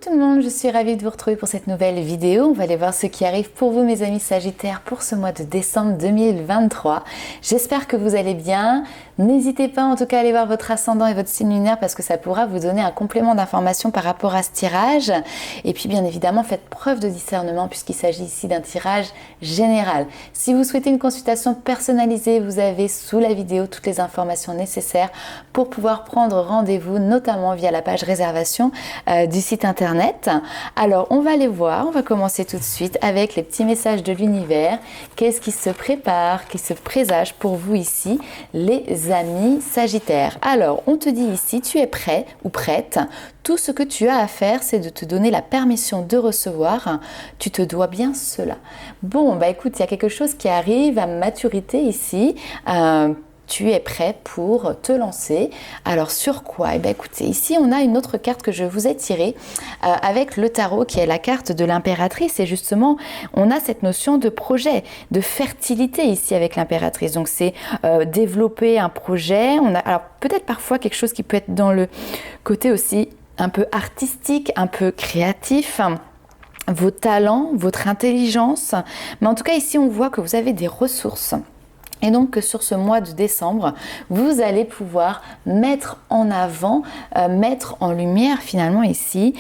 tout le monde, je suis ravie de vous retrouver pour cette nouvelle vidéo. On va aller voir ce qui arrive pour vous mes amis Sagittaires pour ce mois de décembre 2023. J'espère que vous allez bien. N'hésitez pas en tout cas à aller voir votre ascendant et votre signe lunaire parce que ça pourra vous donner un complément d'information par rapport à ce tirage. Et puis bien évidemment faites preuve de discernement puisqu'il s'agit ici d'un tirage général. Si vous souhaitez une consultation personnalisée, vous avez sous la vidéo toutes les informations nécessaires pour pouvoir prendre rendez-vous, notamment via la page réservation du site internet. Alors on va aller voir, on va commencer tout de suite avec les petits messages de l'univers. Qu'est-ce qui se prépare, qui se présage pour vous ici, les amis Sagittaires? Alors on te dit ici, tu es prêt ou prête. Tout ce que tu as à faire, c'est de te donner la permission de recevoir. Tu te dois bien cela. Bon, bah écoute, il y a quelque chose qui arrive à maturité ici. Tu es prêt pour te lancer. Alors sur quoi? Eh bien écoutez, ici on a une autre carte que je vous ai tirée avec le tarot qui est la carte de l'impératrice et justement on a cette notion de projet, de fertilité ici avec l'impératrice. Donc c'est développer un projet. On a alors peut-être parfois quelque chose qui peut être dans le côté aussi un peu artistique, un peu créatif. Vos talents, votre intelligence. Mais en tout cas ici on voit que vous avez des ressources. Et donc que sur ce mois de décembre, vous allez pouvoir mettre en avant, mettre en lumière finalement ici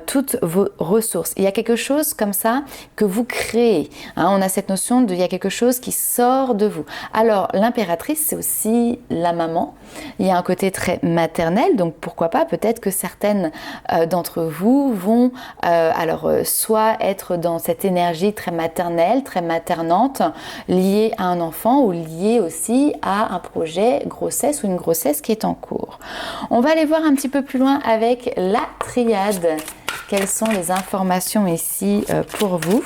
toutes vos ressources. Il y a quelque chose comme ça que vous créez. Hein, on a cette notion de il y a quelque chose qui sort de vous. Alors l'impératrice, c'est aussi la maman. Il y a un côté très maternel, donc pourquoi pas, peut-être que certaines d'entre vous vont soit être dans cette énergie très maternelle, très maternante, liée à un enfant ou lié aussi à un projet grossesse ou une grossesse qui est en cours. On va aller voir un petit peu plus loin avec la triade. Quelles sont les informations ici pour vous?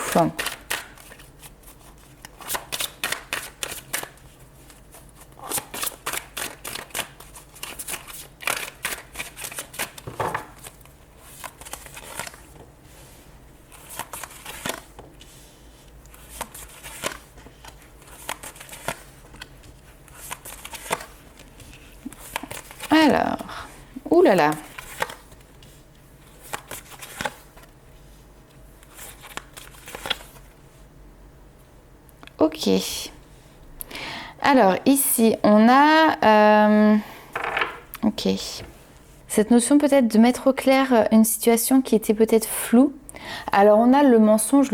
Alors, oulala. Ok. Alors, ici, on a... ok. Cette notion peut-être de mettre au clair une situation qui était peut-être floue. Alors on a le mensonge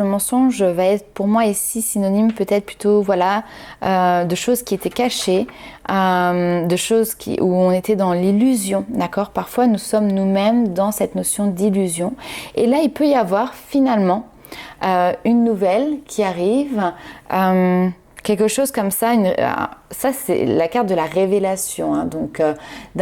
va être pour moi ici synonyme peut-être plutôt voilà de choses qui étaient cachées, de choses où on était dans l'illusion, d'accord? Parfois nous sommes nous-mêmes dans cette notion d'illusion et là il peut y avoir finalement une nouvelle qui arrive, quelque chose comme ça, ça c'est la carte de la révélation, hein, donc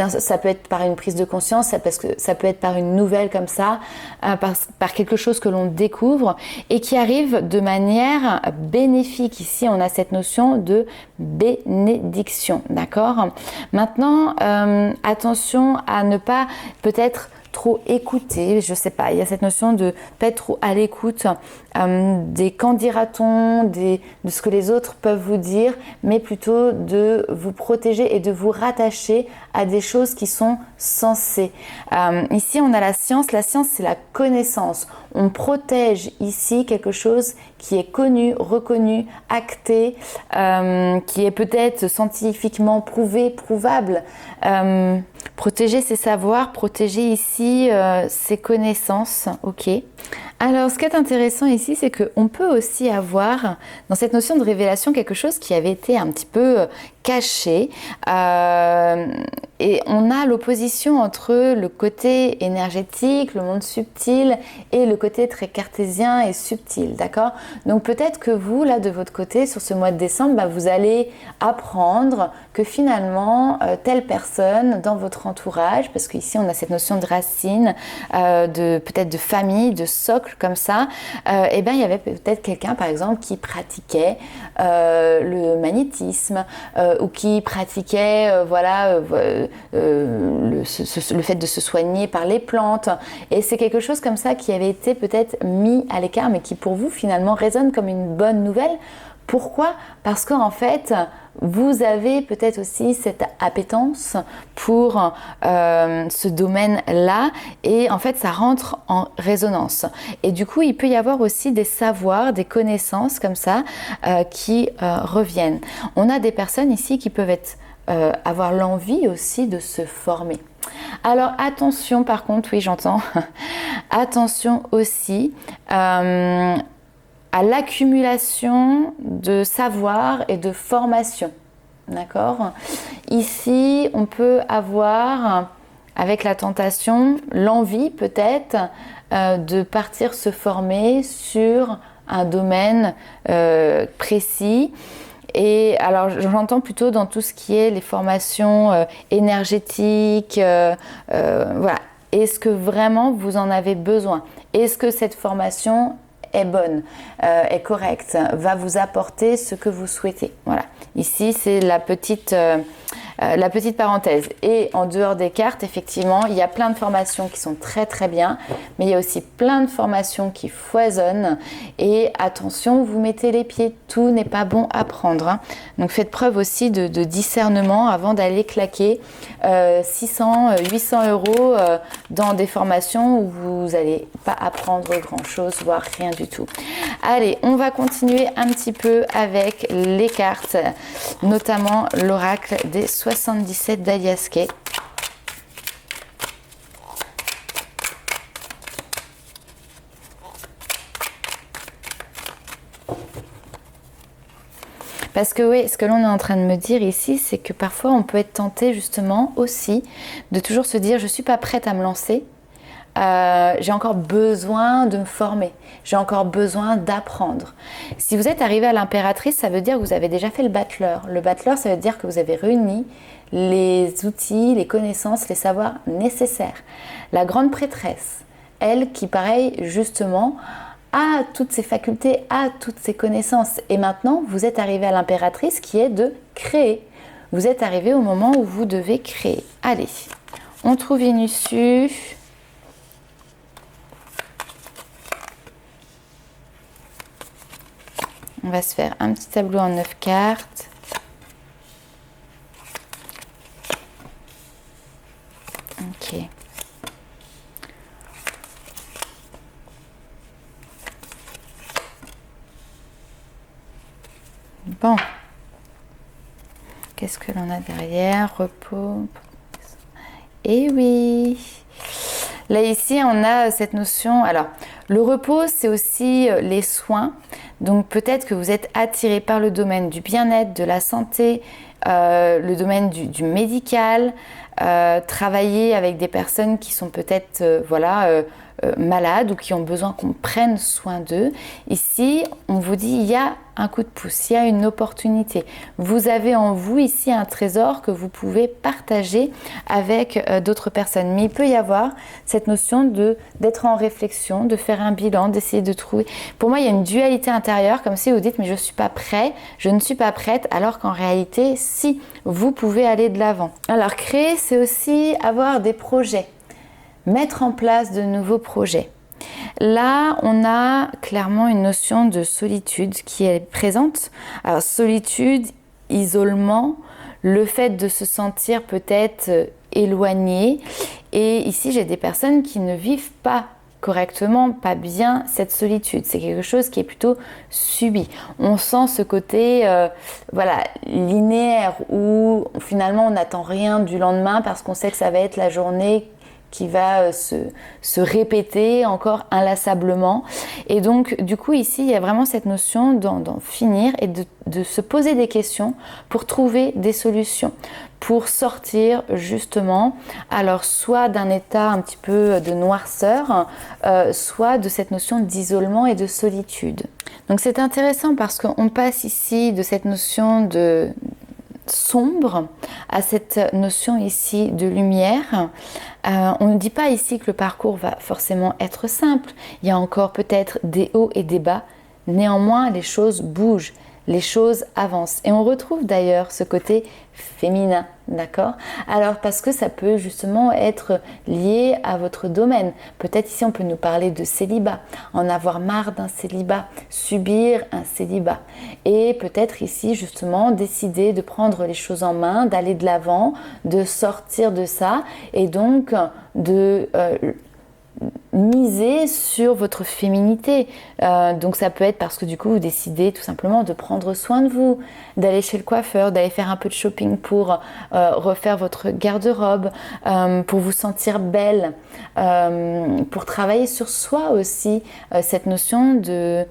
ça peut être par une prise de conscience, ça peut être par une nouvelle comme ça, par quelque chose que l'on découvre et qui arrive de manière bénéfique. Ici on a cette notion de bénédiction, d'accord? Maintenant attention à ne pas peut-être trop écouter, je sais pas, il y a cette notion de pas être trop à l'écoute des qu'en dira-t-on, de ce que les autres peuvent vous dire, mais plutôt de vous protéger et de vous rattacher à des choses qui sont sensées. Ici on a la science c'est la connaissance. On protège ici quelque chose qui est connu, reconnu, acté, qui est peut-être scientifiquement prouvé, prouvable. Protéger ses savoirs, protéger ici ses connaissances, ok. Alors, ce qui est intéressant ici, c'est qu'on peut aussi avoir, dans cette notion de révélation, quelque chose qui avait été un petit peu caché. Et on a l'opposition entre le côté énergétique, le monde subtil, et le côté très cartésien et subtil, d'accord? Donc peut-être que vous, là, de votre côté, sur ce mois de décembre, vous allez apprendre que finalement, telle personne dans votre entourage, parce qu'ici, on a cette notion de racine, peut-être de famille, de socle, comme ça, il y avait peut-être quelqu'un, par exemple, qui pratiquait le magnétisme, ou qui pratiquait le fait de se soigner par les plantes. Et c'est quelque chose comme ça qui avait été peut-être mis à l'écart, mais qui pour vous finalement résonne comme une bonne nouvelle Pourquoi? Parce qu'en fait, vous avez peut-être aussi cette appétence pour ce domaine-là et en fait, ça rentre en résonance. Et du coup, il peut y avoir aussi des savoirs, des connaissances comme ça qui reviennent. On a des personnes ici qui peuvent avoir l'envie aussi de se former. Alors attention par contre, oui j'entends, attention aussi à l'accumulation de savoir et de formation, d'accord? Ici, on peut avoir, avec la tentation, l'envie peut-être de partir se former sur un domaine précis. Et alors j'entends plutôt dans tout ce qui est les formations énergétiques, voilà. Est-ce que vraiment vous en avez besoin? Est-ce que cette formation est bonne, est correcte, va vous apporter ce que vous souhaitez? Voilà, ici c'est la petite parenthèse. Et en dehors des cartes, effectivement, il y a plein de formations qui sont très très bien, mais il y a aussi plein de formations qui foisonnent. Et attention, vous mettez les pieds, tout n'est pas bon à prendre, hein. Donc faites preuve aussi de discernement avant d'aller claquer 600, 800 euros dans des formations où vous n'allez pas apprendre grand chose, voire rien du tout. Allez, on va continuer un petit peu avec les cartes, notamment l'oracle des 77 d'Alias Kay. Parce que oui, ce que l'on est en train de me dire ici, c'est que parfois on peut être tenté justement aussi de toujours se dire je ne suis pas prête à me lancer, j'ai encore besoin de me former, j'ai encore besoin d'apprendre. Si vous êtes arrivé à l'impératrice, ça veut dire que vous avez déjà fait le battleur. Le battleur, ça veut dire que vous avez réuni les outils, les connaissances, les savoirs nécessaires. La grande prêtresse, elle qui pareil justement a toutes ses facultés, a toutes ses connaissances. Et maintenant, vous êtes arrivé à l'impératrice qui est de créer. Vous êtes arrivé au moment où vous devez créer. Allez, on trouve une issue. On va se faire un petit tableau en 9 cartes. Ok. Bon. Qu'est-ce que l'on a derrière? Repos. Et oui. Là, ici, on a cette notion. Alors, le repos, c'est aussi les soins. Donc, peut-être que vous êtes attiré par le domaine du bien-être, de la santé, le domaine du médical, travailler avec des personnes qui sont peut-être malades ou qui ont besoin qu'on prenne soin d'eux. Ici, on vous dit il y a un coup de pouce, il y a une opportunité. Vous avez en vous ici un trésor que vous pouvez partager avec d'autres personnes. Mais il peut y avoir cette notion d'être en réflexion, de faire un bilan, d'essayer de trouver. Pour moi, il y a une dualité intérieure, comme si vous dites mais je ne suis pas prêt, je ne suis pas prête, alors qu'en réalité, si, vous pouvez aller de l'avant. Alors, créer, c'est aussi avoir des projets. Mettre en place de nouveaux projets. Là, on a clairement une notion de solitude qui est présente. Alors, solitude, isolement, le fait de se sentir peut-être éloigné. Et ici, j'ai des personnes qui ne vivent pas correctement, pas bien cette solitude. C'est quelque chose qui est plutôt subi. On sent ce côté linéaire où finalement on n'attend rien du lendemain parce qu'on sait que ça va être la journée qui va se répéter encore inlassablement. Et donc, du coup, ici, il y a vraiment cette notion d'en finir et de se poser des questions pour trouver des solutions, pour sortir justement, alors soit d'un état un petit peu de noirceur, soit de cette notion d'isolement et de solitude. Donc, c'est intéressant parce qu'on passe ici de cette notion de sombre à cette notion ici de lumière. On ne dit pas ici que le parcours va forcément être simple. Il y a encore peut-être des hauts et des bas. Néanmoins, les choses bougent. les choses avancent. Et on retrouve d'ailleurs ce côté féminin, d'accord? Alors parce que ça peut justement être lié à votre domaine. Peut-être ici on peut nous parler de célibat, en avoir marre d'un célibat, subir un célibat. Et peut-être ici justement décider de prendre les choses en main, d'aller de l'avant, de sortir de ça et donc de miser sur votre féminité. Donc ça peut être parce que du coup vous décidez tout simplement de prendre soin de vous, d'aller chez le coiffeur, d'aller faire un peu de shopping pour refaire votre garde-robe, pour vous sentir belle, pour travailler sur soi aussi, cette notion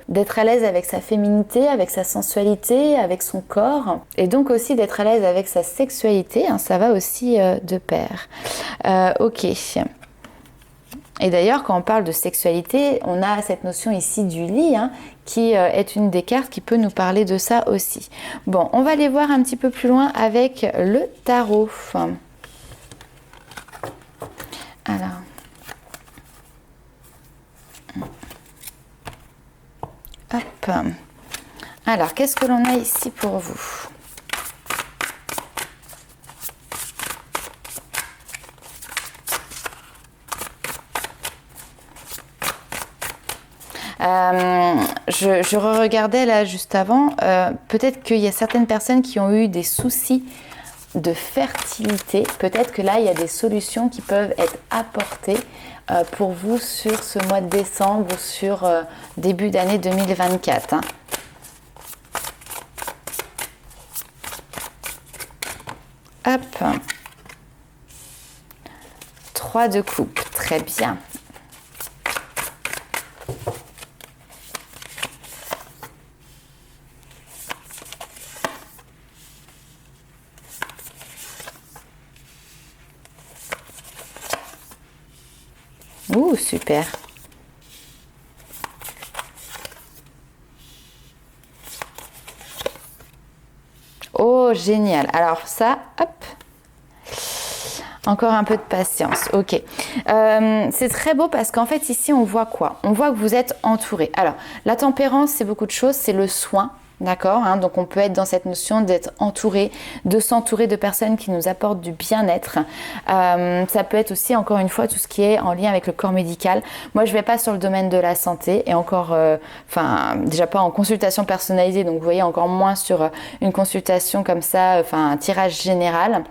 d'être à l'aise avec sa féminité, avec sa sensualité, avec son corps, et donc aussi d'être à l'aise avec sa sexualité, hein, ça va aussi de pair. Ok. Et d'ailleurs, quand on parle de sexualité, on a cette notion ici du lit, hein, qui est une des cartes qui peut nous parler de ça aussi. Bon, on va aller voir un petit peu plus loin avec le tarot. Alors. Hop. Alors, qu'est-ce que l'on a ici pour vous ? Je regardais là juste avant, peut-être qu'il y a certaines personnes qui ont eu des soucis de fertilité. Peut-être que là, il y a des solutions qui peuvent être apportées pour vous sur ce mois de décembre ou sur début d'année 2024. Hein. Hop. 3 de coupe, très bien. Ouh, super. Oh, génial. Alors ça, hop. Encore un peu de patience. Ok. C'est très beau parce qu'en fait, ici, on voit quoi? On voit que vous êtes entouré. Alors, la tempérance, c'est beaucoup de choses. C'est le soin. D'accord, hein, donc on peut être dans cette notion d'être entouré, de s'entourer de personnes qui nous apportent du bien-être. Ça peut être aussi, encore une fois, tout ce qui est en lien avec le corps médical. Moi, je ne vais pas sur le domaine de la santé et encore, déjà pas en consultation personnalisée, donc vous voyez, encore moins sur une consultation comme ça, un tirage général.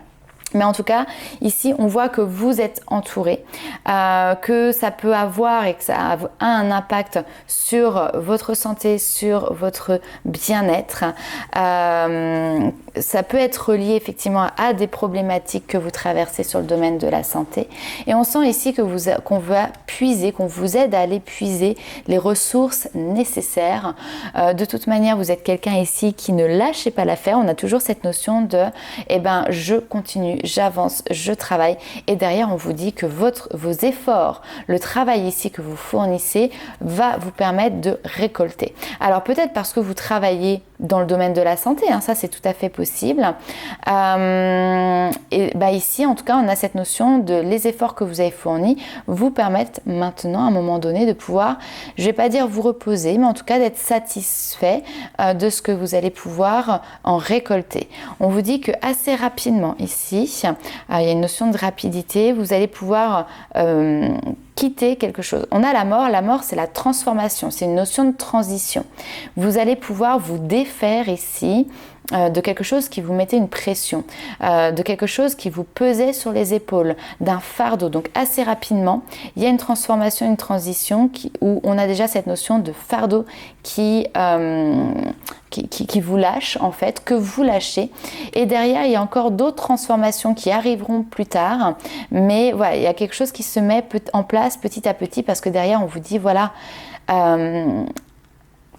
Mais en tout cas, ici, on voit que vous êtes entouré, que ça peut avoir et que ça a un impact sur votre santé, sur votre bien-être. Ça peut être relié effectivement à des problématiques que vous traversez sur le domaine de la santé. Et on sent ici que qu'on va puiser, qu'on vous aide à aller puiser les ressources nécessaires. De toute manière, vous êtes quelqu'un ici qui ne lâchez pas l'affaire. On a toujours cette notion de « je continue ». J'avance, je travaille et derrière on vous dit que vos efforts, le travail ici que vous fournissez va vous permettre de récolter. Alors peut-être parce que vous travaillez dans le domaine de la santé, hein, ça c'est tout à fait possible. Ici en tout cas on a cette notion de les efforts que vous avez fournis vous permettent maintenant à un moment donné de pouvoir, je vais pas dire vous reposer, mais en tout cas d'être satisfait de ce que vous allez pouvoir en récolter. On vous dit que assez rapidement ici, il y a une notion de rapidité, vous allez pouvoir quitter quelque chose. On a la mort c'est la transformation, c'est une notion de transition. Vous allez pouvoir vous défaire ici de quelque chose qui vous mettait une pression, de quelque chose qui vous pesait sur les épaules, d'un fardeau. Donc assez rapidement, il y a une transformation, une transition où on a déjà cette notion de fardeau qui vous lâche en fait, que vous lâchez. Et derrière, il y a encore d'autres transformations qui arriveront plus tard. Mais voilà, il y a quelque chose qui se met en place petit à petit parce que derrière, on vous dit voilà...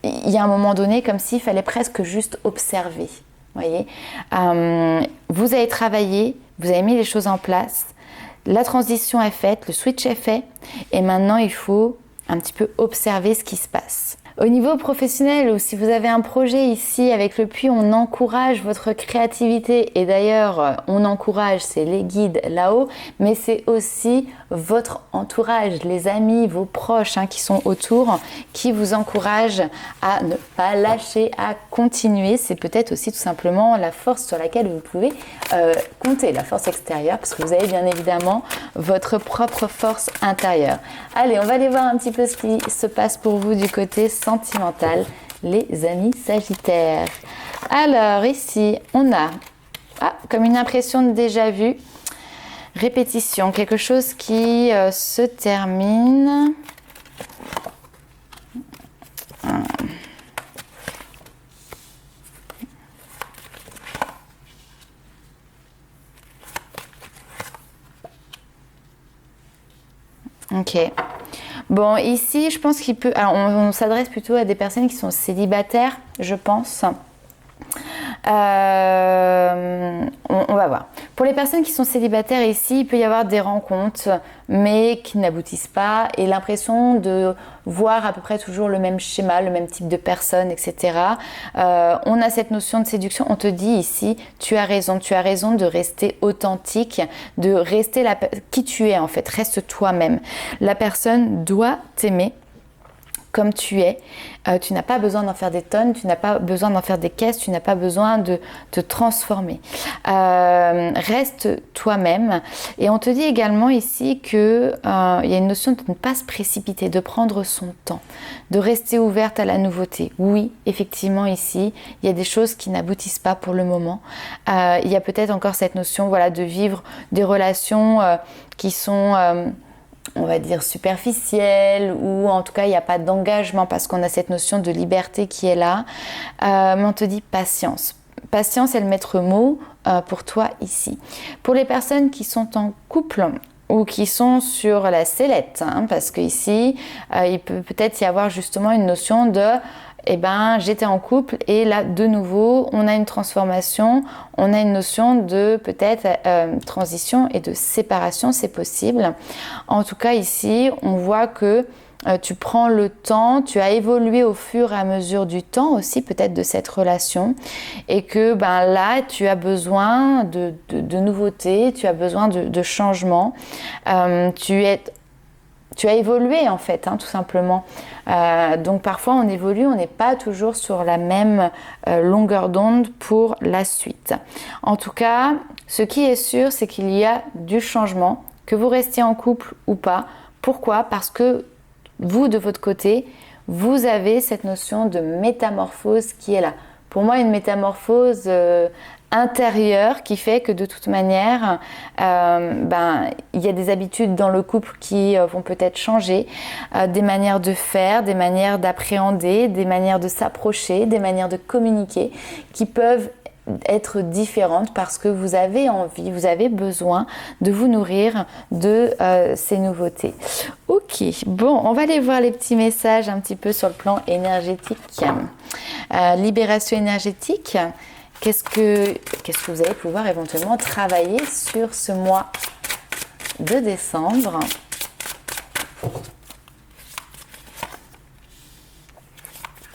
il y a un moment donné comme s'il fallait presque juste observer, voyez. Vous avez travaillé, vous avez mis les choses en place, la transition est faite, le switch est fait et maintenant il faut un petit peu observer ce qui se passe. Au niveau professionnel, ou si vous avez un projet ici avec le puits, on encourage votre créativité. Et d'ailleurs, on encourage, c'est les guides là-haut, mais c'est aussi votre entourage, les amis, vos proches qui sont autour, qui vous encouragent à ne pas lâcher, à continuer. C'est peut-être aussi tout simplement la force sur laquelle vous pouvez compter, la force extérieure, parce que vous avez bien évidemment votre propre force intérieure. Allez, on va aller voir un petit peu ce qui se passe pour vous du côté sentimental, les amis Sagittaires. Alors ici, on a comme une impression de déjà vu, répétition, quelque chose qui se termine. Ok. Bon, ici, je pense qu'il peut... Alors, on s'adresse plutôt à des personnes qui sont célibataires, je pense. On va voir. Pour les personnes qui sont célibataires ici, il peut y avoir des rencontres, mais qui n'aboutissent pas, et l'impression de voir à peu près toujours le même schéma, le même type de personne, etc. On a cette notion de séduction. On te dit ici, tu as raison de rester authentique, de rester qui tu es en fait, reste toi-même. La personne doit t'aimer comme tu es. Tu n'as pas besoin d'en faire des tonnes, tu n'as pas besoin d'en faire des caisses, tu n'as pas besoin de te transformer. Reste toi-même. Et on te dit également ici qu'il y a une notion de ne pas se précipiter, de prendre son temps, de rester ouverte à la nouveauté. Oui, effectivement ici, il y a des choses qui n'aboutissent pas pour le moment. Il y a peut-être encore cette notion de vivre des relations qui sont... on va dire superficielle, ou en tout cas il n'y a pas d'engagement parce qu'on a cette notion de liberté qui est là, mais on te dit patience. Patience est le maître mot pour toi ici. Pour les personnes qui sont en couple ou qui sont sur la sellette, parce qu'ici il peut peut-être y avoir justement une notion de j'étais en couple et là de nouveau on a une transformation, on a une notion de peut-être transition et de séparation, c'est possible. En tout cas ici on voit que tu prends le temps, tu as évolué au fur et à mesure du temps aussi peut-être de cette relation, et que là tu as besoin de nouveautés, tu as besoin de changement, tu as évolué en fait, tout simplement. Donc parfois on évolue, on n'est pas toujours sur la même longueur d'onde pour la suite. En tout cas, ce qui est sûr, c'est qu'il y a du changement, que vous restiez en couple ou pas. Pourquoi ? Parce que vous, de votre côté, vous avez cette notion de métamorphose qui est là. Pour moi, une métamorphose intérieure qui fait que de toute manière il y a des habitudes dans le couple qui vont peut-être changer, des manières de faire, des manières d'appréhender, des manières de s'approcher, des manières de communiquer qui peuvent être différentes parce que vous avez envie, vous avez besoin de vous nourrir de ces nouveautés. Ok, bon, on va aller voir les petits messages un petit peu sur le plan énergétique. Libération énergétique. Qu'est-ce que vous allez pouvoir éventuellement travailler sur ce mois de décembre ?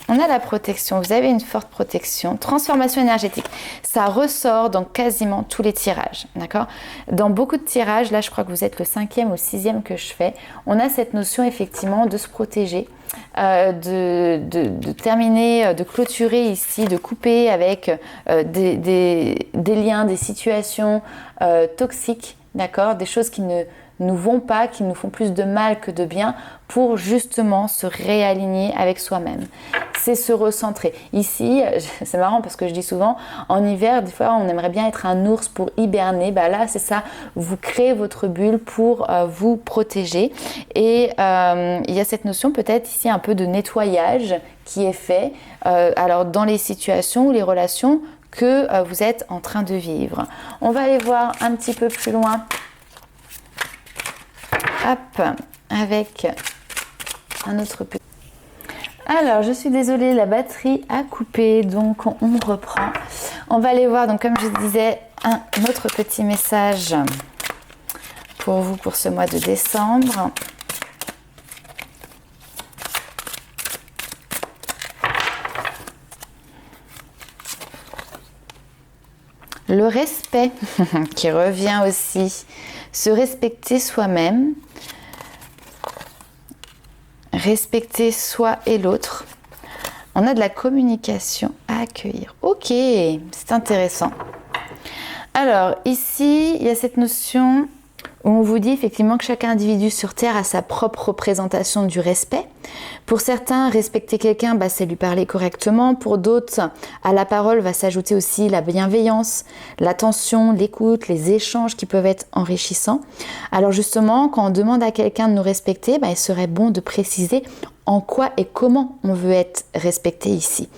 On a la protection, vous avez une forte protection. Transformation énergétique, ça ressort dans quasiment tous les tirages, d'accord ? Dans beaucoup de tirages, là je crois que vous êtes le 5e ou 6e que je fais, on a cette notion effectivement de se protéger, de terminer, de clôturer ici, de couper avec des liens, des situations toxiques, d'accord ? Des choses qui ne nous vont pas, qui nous font plus de mal que de bien, pour justement se réaligner avec soi-même. C'est se recentrer. Ici, c'est marrant parce que je dis souvent, en hiver, des fois, on aimerait bien être un ours pour hiberner. Là, c'est ça. Vous créez votre bulle pour vous protéger. Et il y a cette notion peut-être ici un peu de nettoyage qui est fait. Alors, dans les situations ou les relations que vous êtes en train de vivre. On va aller voir un petit peu plus loin. Hop, avec un autre petit. Alors, je suis désolée, la batterie a coupé, donc on reprend. On va aller voir, donc comme je disais, un autre petit message pour vous pour ce mois de décembre. Le respect qui revient aussi. Se respecter soi-même. Respecter soi et l'autre. On a de la communication à accueillir. Ok, c'est intéressant. Alors, ici, il y a cette notion où on vous dit effectivement que chaque individu sur Terre a sa propre représentation du respect. Pour certains, respecter quelqu'un, c'est lui parler correctement. Pour d'autres, à la parole va s'ajouter aussi la bienveillance, l'attention, l'écoute, les échanges qui peuvent être enrichissants. Alors justement, quand on demande à quelqu'un de nous respecter, il serait bon de préciser en quoi et comment on veut être respecté ici.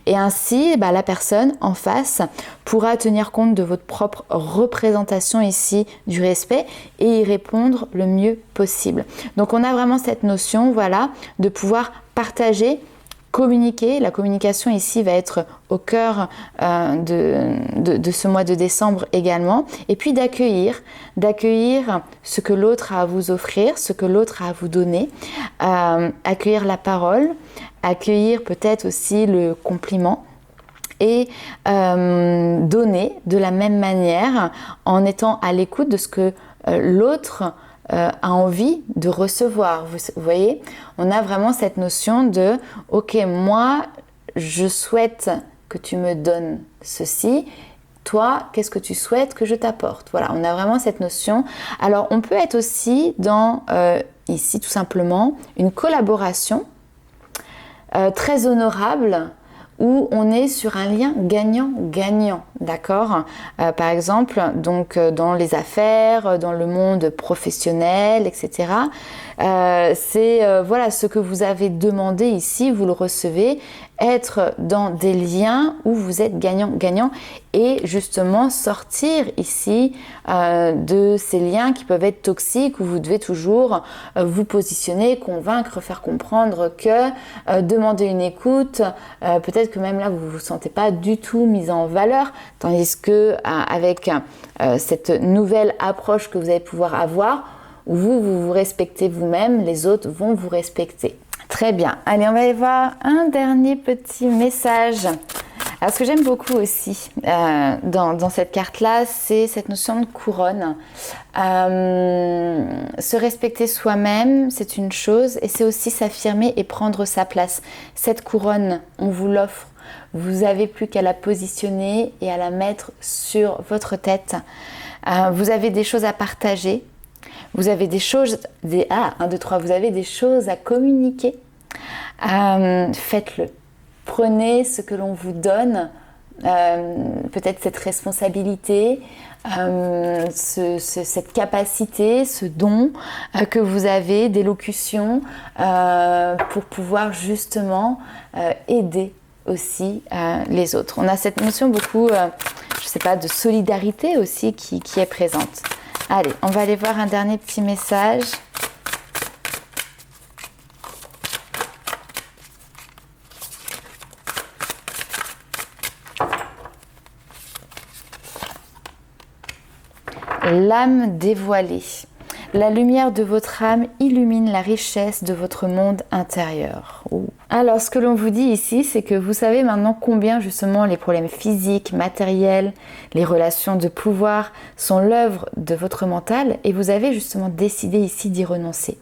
Et ainsi, la personne en face pourra tenir compte de votre propre représentation ici du respect et y répondre le mieux possible. Donc on a vraiment cette notion, voilà, de pouvoir partager, communiquer. La communication ici va être au cœur de ce mois de décembre également. Et puis d'accueillir ce que l'autre a à vous offrir, ce que l'autre a à vous donner. Accueillir la parole, accueillir peut-être aussi le compliment. Et donner de la même manière en étant à l'écoute de ce que l'autre a envie de recevoir. Vous voyez, on a vraiment cette notion de « Ok, moi, je souhaite que tu me donnes ceci. Toi, qu'est-ce que tu souhaites que je t'apporte ?» Voilà, on a vraiment cette notion. Alors, on peut être aussi dans, ici, tout simplement, une collaboration très honorable où on est sur un lien gagnant-gagnant, d'accord ? Par exemple, donc dans les affaires, dans le monde professionnel, etc. C'est voilà, ce que vous avez demandé ici, vous le recevez, être dans des liens où vous êtes gagnant-gagnant et justement sortir ici de ces liens qui peuvent être toxiques où vous devez toujours vous positionner, convaincre, faire comprendre que demander une écoute, peut-être que même là vous ne vous sentez pas du tout mise en valeur, tandis que avec cette nouvelle approche que vous allez pouvoir avoir, où vous vous respectez vous-même, les autres vont vous respecter. Très bien. Allez, on va aller voir un dernier petit message. Alors, ce que j'aime beaucoup aussi dans cette carte-là, c'est cette notion de couronne. Se respecter soi-même, c'est une chose, et c'est aussi s'affirmer et prendre sa place. Cette couronne, on vous l'offre. Vous n'avez plus qu'à la positionner et à la mettre sur votre tête. Vous avez des choses à partager. Vous avez des choses, vous avez des choses à communiquer. Faites-le. Prenez ce que l'on vous donne, peut-être cette responsabilité, cette capacité, ce don que vous avez d'élocution pour pouvoir justement aider aussi les autres. On a cette notion beaucoup, de solidarité aussi qui est présente. Allez, on va aller voir un dernier petit message. L'âme dévoilée. La lumière de votre âme illumine la richesse de votre monde intérieur. Alors, ce que l'on vous dit ici, c'est que vous savez maintenant combien justement les problèmes physiques, matériels, les relations de pouvoir sont l'œuvre de votre mental et vous avez justement décidé ici d'y renoncer.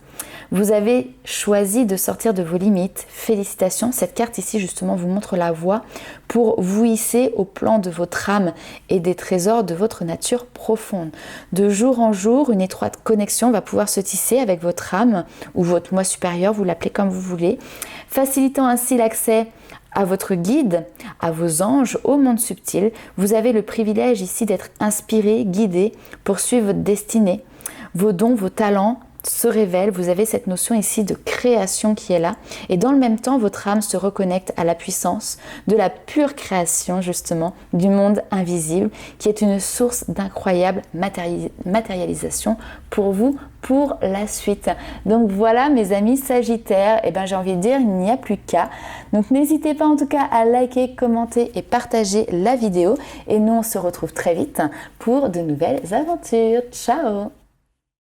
Vous avez choisi de sortir de vos limites. Félicitations, cette carte ici justement vous montre la voie pour vous hisser au plan de votre âme et des trésors de votre nature profonde. De jour en jour, une étroite connexion va pouvoir se tisser avec votre âme ou votre moi supérieur, vous l'appelez comme vous voulez, facilitant ainsi l'accès à votre guide, à vos anges, au monde subtil. Vous avez le privilège ici d'être inspiré, guidé pour suivre votre destinée, vos dons, vos talents se révèle, vous avez cette notion ici de création qui est là et dans le même temps votre âme se reconnecte à la puissance de la pure création justement du monde invisible qui est une source d'incroyable matérialisation pour vous pour la suite. Donc voilà mes amis Sagittaires, j'ai envie de dire il n'y a plus qu'à. Donc n'hésitez pas en tout cas à liker, commenter et partager la vidéo et nous on se retrouve très vite pour de nouvelles aventures. Ciao!